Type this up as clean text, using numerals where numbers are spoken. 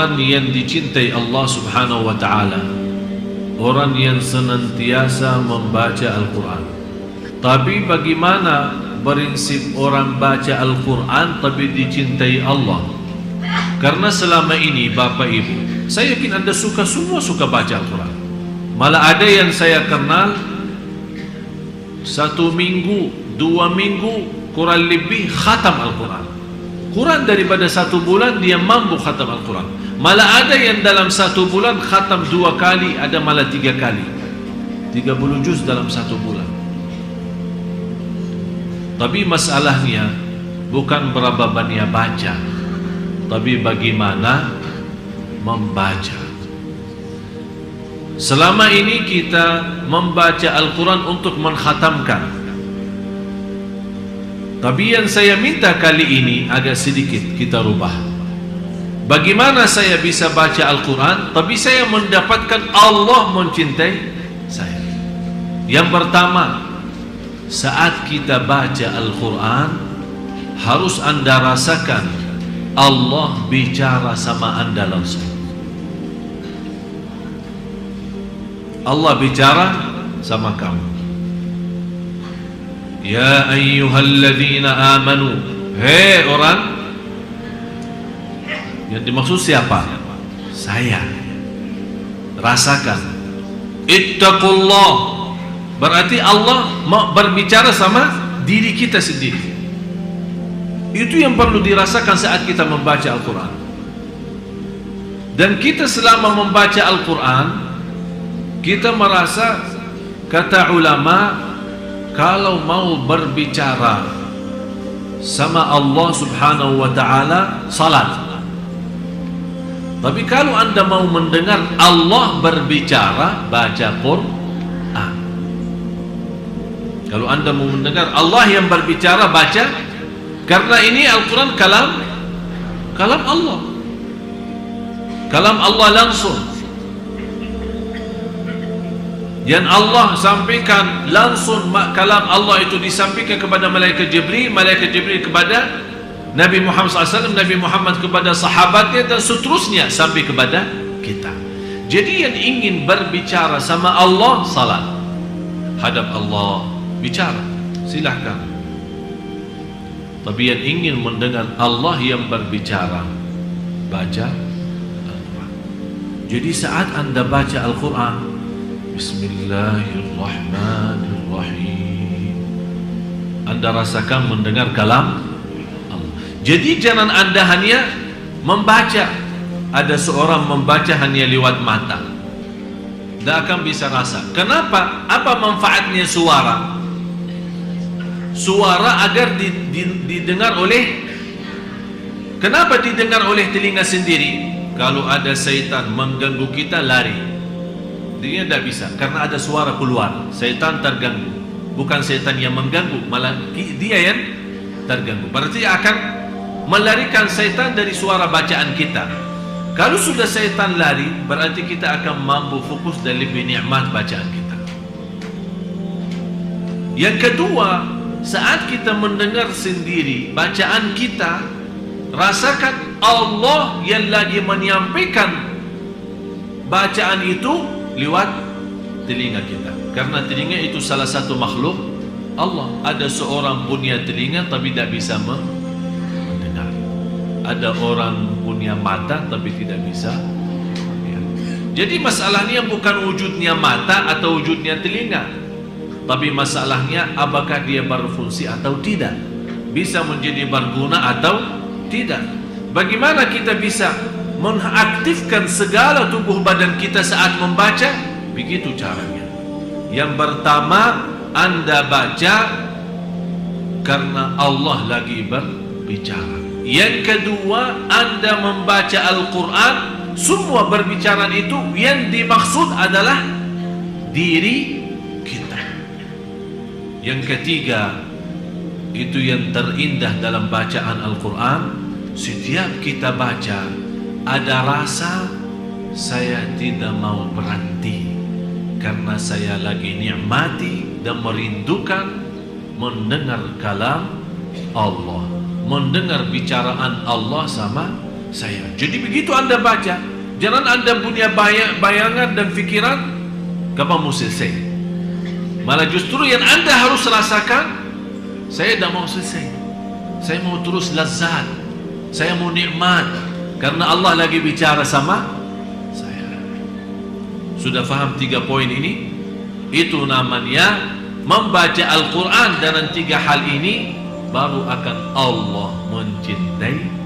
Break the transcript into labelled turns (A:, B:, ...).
A: orang yang dicintai Allah Subhanahu wa ta'ala, orang yang senantiasa membaca Al-Quran. Tapi bagaimana prinsip orang baca Al-Quran tapi dicintai Allah? Karena selama ini Bapak Ibu, saya yakin Anda semua suka baca Al-Quran. Malah ada yang saya kenal 1 minggu, 2 minggu kurang lebih khatam Al-Quran. Kurang daripada 1 bulan dia mampu khatam Al-Quran. Malah ada yang dalam 1 bulan khatam 2 kali, ada malah 3 kali. 30 juz dalam 1 bulan. Tapi masalahnya bukan berapa banyak baca, tapi bagaimana membaca. Selama ini kita membaca Al-Quran untuk mengkhatamkan. Tapi yang saya minta kali ini agak sedikit kita rubah. Bagaimana saya bisa baca Al-Quran tapi saya mendapatkan Allah mencintai saya? Yang pertama, saat kita baca Al-Quran harus Anda rasakan Allah bicara sama Anda langsung. Allah bicara sama kamu. Ya ayyuhalladzina amanu, hei orang. Yang dimaksud siapa? Saya. Rasakan. Ittaqullah, berarti Allah mau berbicara sama diri kita sendiri. Itu yang perlu dirasakan saat kita membaca Al-Quran. Dan kita selama membaca Al-Quran, kita merasa, kata ulama, kalau mau berbicara sama Allah Subhanahu wa ta'ala, salat. Tapi kalau Anda mau mendengar Allah berbicara, baca Quran. Kalau Anda mau mendengar Allah yang berbicara, baca. Karena ini Al-Quran kalam Allah. Kalam Allah langsung. Yang Allah sampaikan langsung, kalam Allah itu disampaikan kepada malaikat Jibril kepada Nabi Muhammad SAW, Nabi Muhammad kepada sahabatnya, dan seterusnya sampai kepada kita. Jadi yang ingin berbicara sama Allah, salat, hadap Allah, bicara, silahkan. Tapi yang ingin mendengar Allah yang berbicara, baca Al-Quran. Jadi saat Anda baca Al-Quran, Bismillahirrahmanirrahim, Anda rasakan mendengar kalam Allah. Jadi jangan Anda hanya membaca. Ada seorang membaca hanya lewat mata, tidak akan bisa rasa. Kenapa? Apa manfaatnya suara? Suara agar didengar oleh, kenapa didengar oleh telinga sendiri? Kalau ada syaitan mengganggu kita, lari. Dia tidak bisa, karena ada suara keluar. Syaitan terganggu. Bukan syaitan yang mengganggu, malah dia yang terganggu. Berarti akan melarikan syaitan dari suara bacaan kita. Kalau sudah syaitan lari, berarti kita akan mampu fokus dan lebih nikmat bacaan kita. Yang kedua, saat kita mendengar sendiri bacaan kita, rasakan Allah yang lagi menyampaikan bacaan itu lewat telinga kita. Karena telinga itu salah satu makhluk Allah. Ada seorang punya telinga tapi tidak bisa mendengar. Ada orang punya mata tapi tidak bisa melihat. Jadi masalahnya bukan wujudnya mata atau wujudnya telinga, tapi masalahnya apakah dia berfungsi atau tidak, bisa menjadi berguna atau tidak. Bagaimana kita bisa mengaktifkan segala tubuh badan kita saat membaca? Begitu caranya. Yang pertama, Anda baca karena Allah lagi berbicara. Yang kedua, Anda membaca Al-Quran, semua berbicaraan itu yang dimaksud adalah diri kita. Yang ketiga, itu yang terindah dalam bacaan Al-Quran, setiap kita baca ada rasa saya tidak mau berhenti, karena saya lagi nikmati dan merindukan mendengar kalam Allah, mendengar bicaraan Allah sama saya. Jadi begitu Anda baca, jangan Anda punya bayangan dan pikiran kapan mau selesai. Malah justru yang Anda harus rasakan, saya tidak mau selesai, saya mau terus lazat, saya mau nikmat, karena Allah lagi bicara sama saya. Sudah faham 3 poin ini? Itu namanya membaca Al-Quran. Dan 3 hal ini baru akan Allah mencintai